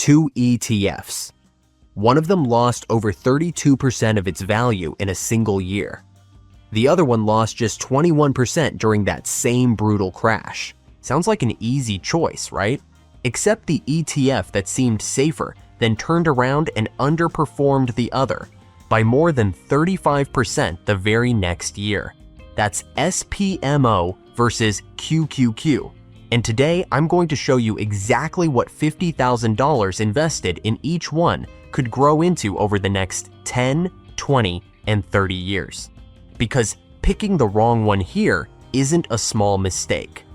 two ETFs. One of them lost over 32% of its value in a single year. The other one lost just 21% during that same brutal crash. Sounds like an easy choice, right? Except the ETF that seemed safer then turned around and underperformed the other by more than 35% the very next year. That's SPMO versus QQQ. And today I'm going to show you exactly what $50,000 invested in each one could grow into over the next 10, 20, and 30 years. Because picking the wrong one here isn't a small mistake.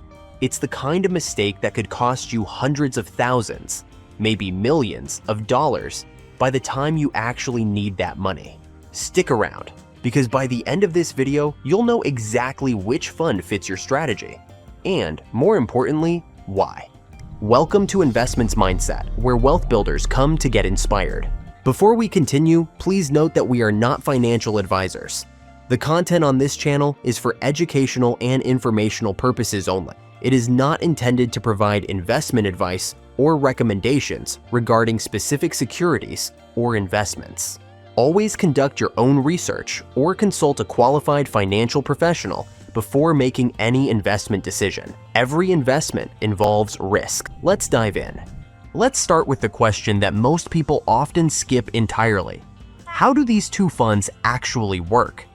It's the kind of mistake that could cost you hundreds of thousands, maybe millions of dollars by the time you actually need that money. Stick around, because by the end of this video, you'll know exactly which fund fits your strategy, and more importantly, why. Welcome to Investments Mindset, where wealth builders come to get inspired. Before we continue, please note that we are not financial advisors. The content on this channel is for educational and informational purposes only. It is not intended to provide investment advice or recommendations regarding specific securities or investments. Always conduct your own research or consult a qualified financial professional before making any investment decision. Every investment involves risk. Let's dive in. Let's start with the question that most people often skip entirely. How do these two funds actually work?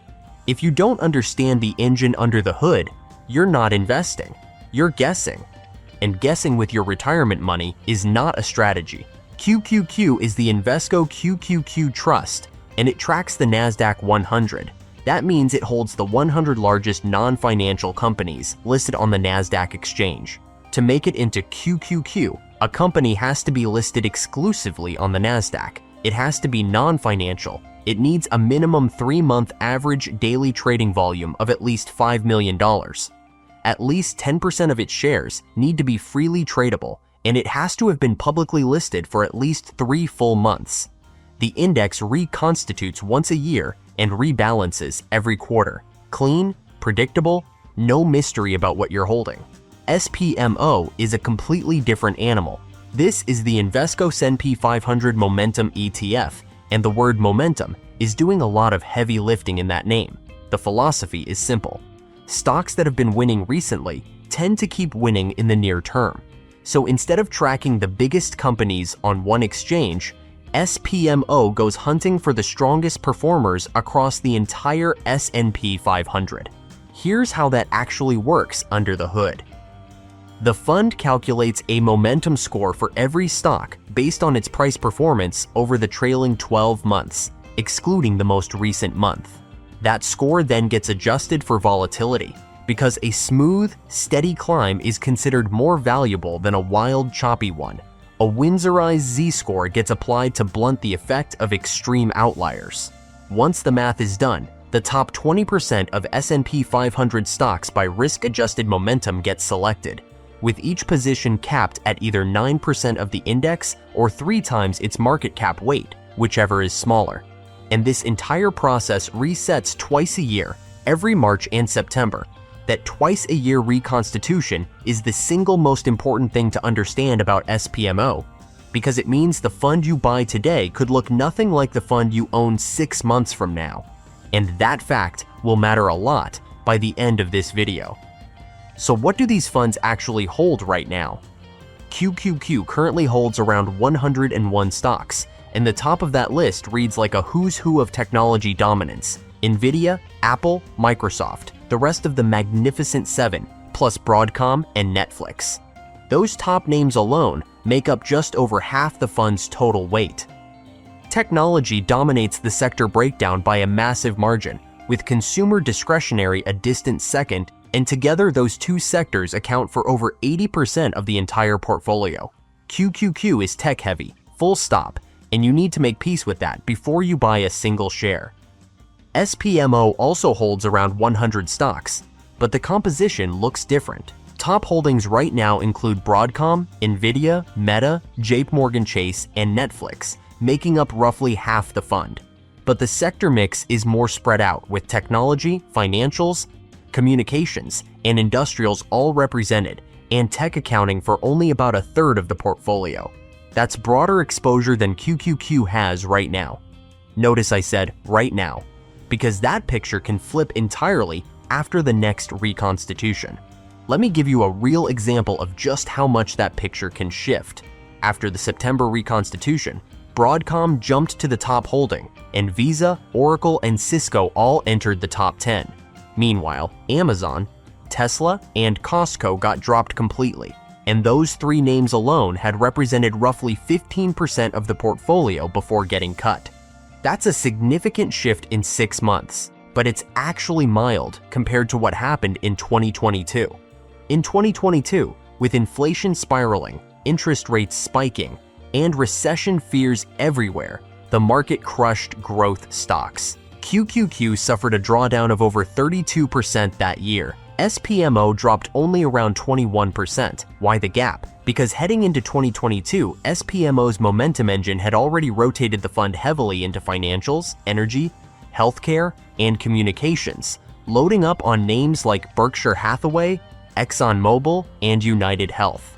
If you don't understand the engine under the hood, you're not investing, you're guessing. And guessing with your retirement money is not a strategy. QQQ is the Invesco QQQ Trust, and it tracks the NASDAQ 100. That means it holds the 100 largest non-financial companies listed on the NASDAQ exchange. To make it into QQQ, a company has to be listed exclusively on the NASDAQ. It has to be non-financial. It needs a minimum 3-month average daily trading volume of at least $5 million. At least 10% of its shares need to be freely tradable, and it has to have been publicly listed for at least 3 full months. The index reconstitutes once a year and rebalances every quarter. Clean, predictable, no mystery about what you're holding. SPMO is a completely different animal. This is the Invesco S&P 500 Momentum ETF, and the word momentum is doing a lot of heavy lifting in that name. The philosophy is simple. Stocks that have been winning recently tend to keep winning in the near term. So instead of tracking the biggest companies on one exchange, SPMO goes hunting for the strongest performers across the entire S&P 500. Here's how that actually works under the hood. The fund calculates a momentum score for every stock based on its price performance over the trailing 12 months, excluding the most recent month. That score then gets adjusted for volatility, because a smooth, steady climb is considered more valuable than a wild, choppy one. A Windsorized Z-score gets applied to blunt the effect of extreme outliers. Once the math is done, the top 20% of S&P 500 stocks by risk-adjusted momentum gets selected, with each position capped at either 9% of the index or 3 times its market cap weight, whichever is smaller. And this entire process resets twice a year, every March and September. That twice-a-year reconstitution is the single most important thing to understand about SPMO, because it means the fund you buy today could look nothing like the fund you own 6 months from now. And that fact will matter a lot by the end of this video. So what do these funds actually hold right now? QQQ currently holds around 101 stocks, and the top of that list reads like a who's who of technology dominance: Nvidia, Apple, Microsoft, the rest of the Magnificent Seven, plus Broadcom and Netflix. Those top names alone make up just over half the fund's total weight. Technology dominates the sector breakdown by a massive margin, with consumer discretionary a distant second, and together those two sectors account for over 80% of the entire portfolio. QQQ is tech-heavy, full stop, and you need to make peace with that before you buy a single share. SPMO also holds around 100 stocks, but the composition looks different. Top holdings right now include Broadcom, Nvidia, Meta, JPMorgan Chase, and Netflix, making up roughly half the fund. But the sector mix is more spread out, with technology, financials, communications, and industrials all represented, and tech accounting for only about a third of the portfolio. That's broader exposure than QQQ has right now. Notice I said right now, because that picture can flip entirely after the next reconstitution. Let me give you a real example of just how much that picture can shift. After the September reconstitution, Broadcom jumped to the top holding, and Visa, Oracle, and Cisco all entered the top 10. Meanwhile, Amazon, Tesla, and Costco got dropped completely, and those three names alone had represented roughly 15% of the portfolio before getting cut. That's a significant shift in 6 months, but it's actually mild compared to what happened in 2022. In 2022, with inflation spiraling, interest rates spiking, and recession fears everywhere, the market crushed growth stocks. QQQ suffered a drawdown of over 32% that year. SPMO dropped only around 21%. Why the gap? Because heading into 2022, SPMO's momentum engine had already rotated the fund heavily into financials, energy, healthcare, and communications, loading up on names like Berkshire Hathaway, ExxonMobil, and United Health.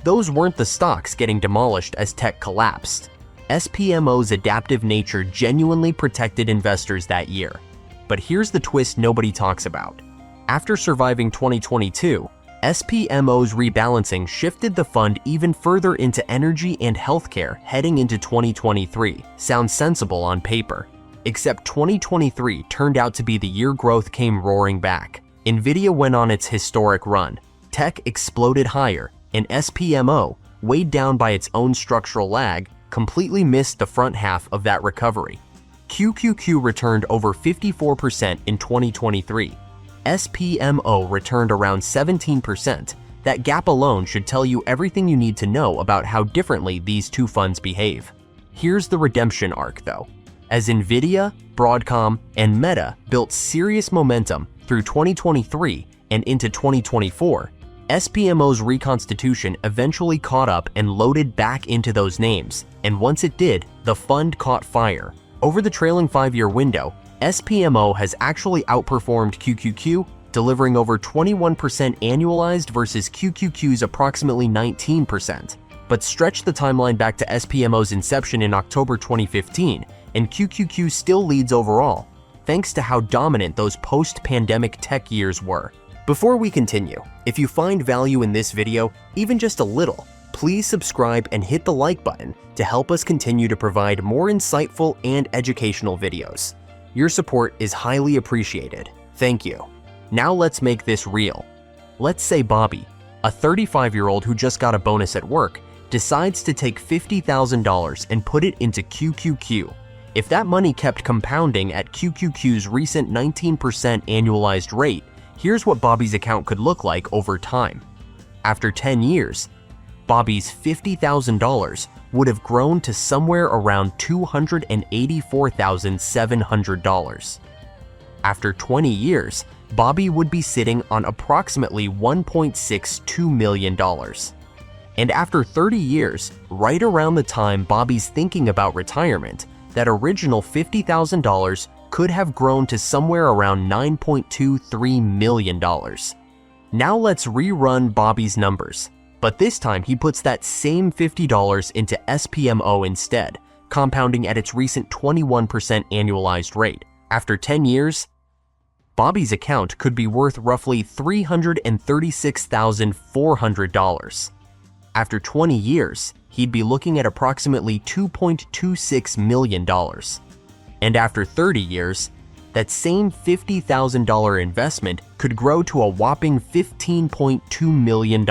Those weren't the stocks getting demolished as tech collapsed. SPMO's adaptive nature genuinely protected investors that year. But here's the twist nobody talks about. After surviving 2022, SPMO's rebalancing shifted the fund even further into energy and healthcare heading into 2023. Sounds sensible on paper. Except 2023 turned out to be the year growth came roaring back. Nvidia went on its historic run. Tech exploded higher, and SPMO, weighed down by its own structural lag, completely missed the front half of that recovery. QQQ returned over 54% in 2023. SPMO returned around 17%. That gap alone should tell you everything you need to know about how differently these two funds behave. Here's the redemption arc though. As Nvidia, Broadcom, and Meta built serious momentum through 2023 and into 2024, SPMO's reconstitution eventually caught up and loaded back into those names, and once it did, the fund caught fire. Over the trailing 5-year window, SPMO has actually outperformed QQQ, delivering over 21% annualized versus QQQ's approximately 19%. But stretch the timeline back to SPMO's inception in October 2015, and QQQ still leads overall, thanks to how dominant those post-pandemic tech years were. Before we continue, if you find value in this video, even just a little, please subscribe and hit the like button to help us continue to provide more insightful and educational videos. Your support is highly appreciated. Thank you. Now let's make this real. Let's say Bobby, a 35-year-old who just got a bonus at work, decides to take $50,000 and put it into QQQ. If that money kept compounding at QQQ's recent 19% annualized rate, here's what Bobby's account could look like over time. After 10 years, Bobby's $50,000 would have grown to somewhere around $284,700. After 20 years, Bobby would be sitting on approximately $1.62 million. And after 30 years, right around the time Bobby's thinking about retirement, that original $50,000 could have grown to somewhere around $9.23 million. Now let's rerun Bobby's numbers, but this time he puts that same $50 into SPMO instead, compounding at its recent 21% annualized rate. After 10 years, Bobby's account could be worth roughly $336,400. After 20 years, he'd be looking at approximately $2.26 million. And after 30 years, that same $50,000 investment could grow to a whopping $15.2 million.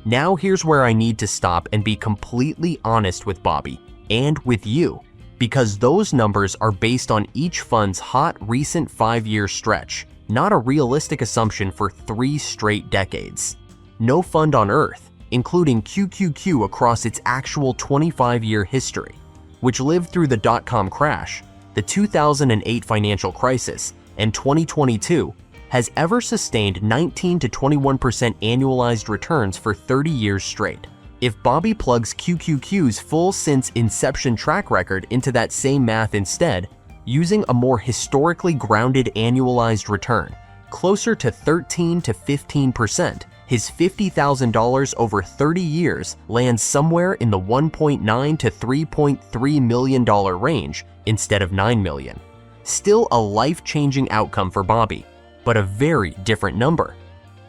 Now here's where I need to stop and be completely honest with Bobby and with you, because those numbers are based on each fund's hot recent 5-year stretch, not a realistic assumption for 3 straight decades. No fund on earth, including QQQ across its actual 25-year history, which lived through the dot-com crash, the 2008 financial crisis, and 2022, has ever sustained 19 to 21% annualized returns for 30 years straight. If Bobby plugs QQQ's full since inception track record into that same math instead, using a more historically grounded annualized return, closer to 13 to 15%, his $50,000 over 30 years lands somewhere in the $1.9 to $3.3 million range instead of $9 million. Still a life-changing outcome for Bobby, but a very different number.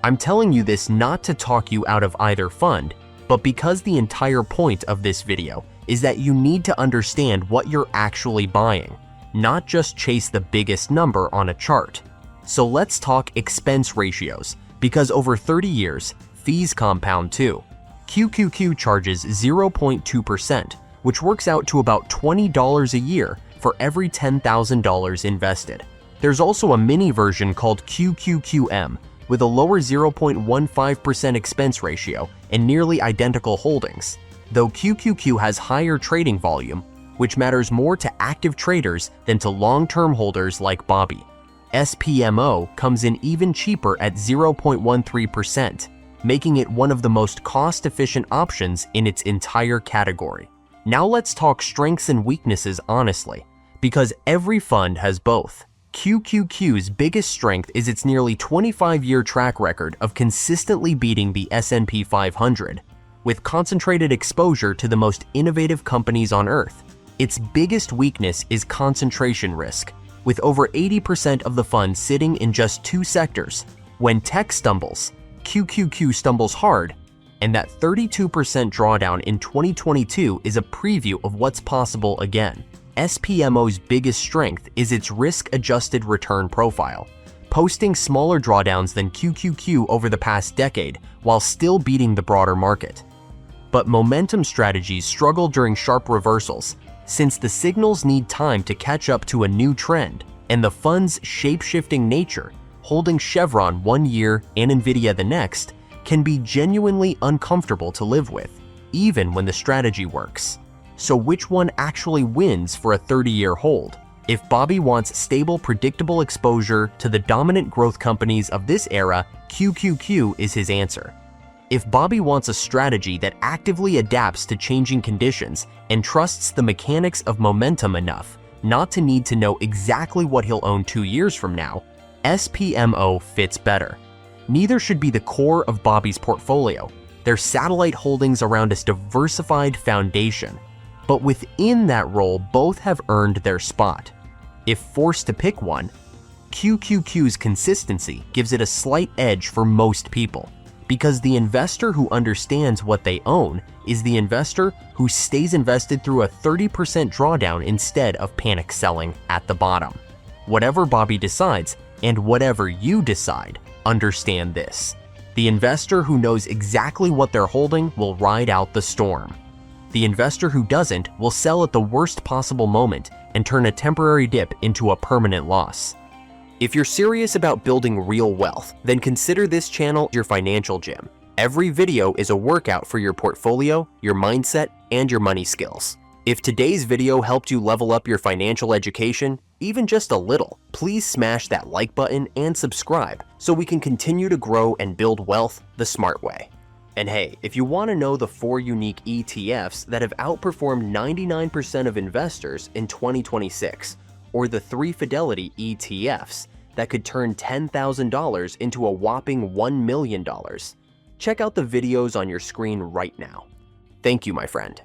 I'm telling you this not to talk you out of either fund, but because the entire point of this video is that you need to understand what you're actually buying, not just chase the biggest number on a chart. So let's talk expense ratios, because over 30 years, fees compound too. QQQ charges 0.2%, which works out to about $20 a year for every $10,000 invested. There's also a mini version called QQQM with a lower 0.15% expense ratio and nearly identical holdings, though QQQ has higher trading volume, which matters more to active traders than to long-term holders like Bobby. SPMO comes in even cheaper at 0.13%, making it one of the most cost-efficient options in its entire category. Now let's talk strengths and weaknesses honestly, because every fund has both. QQQ's biggest strength is its nearly 25-year track record of consistently beating the S&P 500, with concentrated exposure to the most innovative companies on Earth. Its biggest weakness is concentration risk, with over 80% of the fund sitting in just 2 sectors. When tech stumbles, QQQ stumbles hard, and that 32% drawdown in 2022 is a preview of what's possible again. SPMO's biggest strength is its risk-adjusted return profile, posting smaller drawdowns than QQQ over the past decade while still beating the broader market. But momentum strategies struggle during sharp reversals, since the signals need time to catch up to a new trend, and the fund's shape-shifting nature, holding Chevron one year and Nvidia the next, can be genuinely uncomfortable to live with, even when the strategy works. So which one actually wins for a 30-year hold? If Bobby wants stable, predictable exposure to the dominant growth companies of this era, QQQ is his answer. If Bobby wants a strategy that actively adapts to changing conditions and trusts the mechanics of momentum enough not to need to know exactly what he'll own 2 years from now, SPMO fits better. Neither should be the core of Bobby's portfolio. They're satellite holdings around a diversified foundation. But within that role, both have earned their spot. If forced to pick one, QQQ's consistency gives it a slight edge for most people, because the investor who understands what they own is the investor who stays invested through a 30% drawdown instead of panic selling at the bottom. Whatever Bobby decides, and whatever you decide, understand this. The investor who knows exactly what they're holding will ride out the storm. The investor who doesn't will sell at the worst possible moment and turn a temporary dip into a permanent loss. If you're serious about building real wealth, then consider this channel your financial gym. Every video is a workout for your portfolio, your mindset, and your money skills. If today's video helped you level up your financial education, even just a little, please smash that like button and subscribe so we can continue to grow and build wealth the smart way. And hey, if you want to know the 4 unique ETFs that have outperformed 99% of investors in 2026, or the 3 Fidelity ETFs that could turn $10,000 into a whopping $1 million, check out the videos on your screen right now. Thank you, my friend.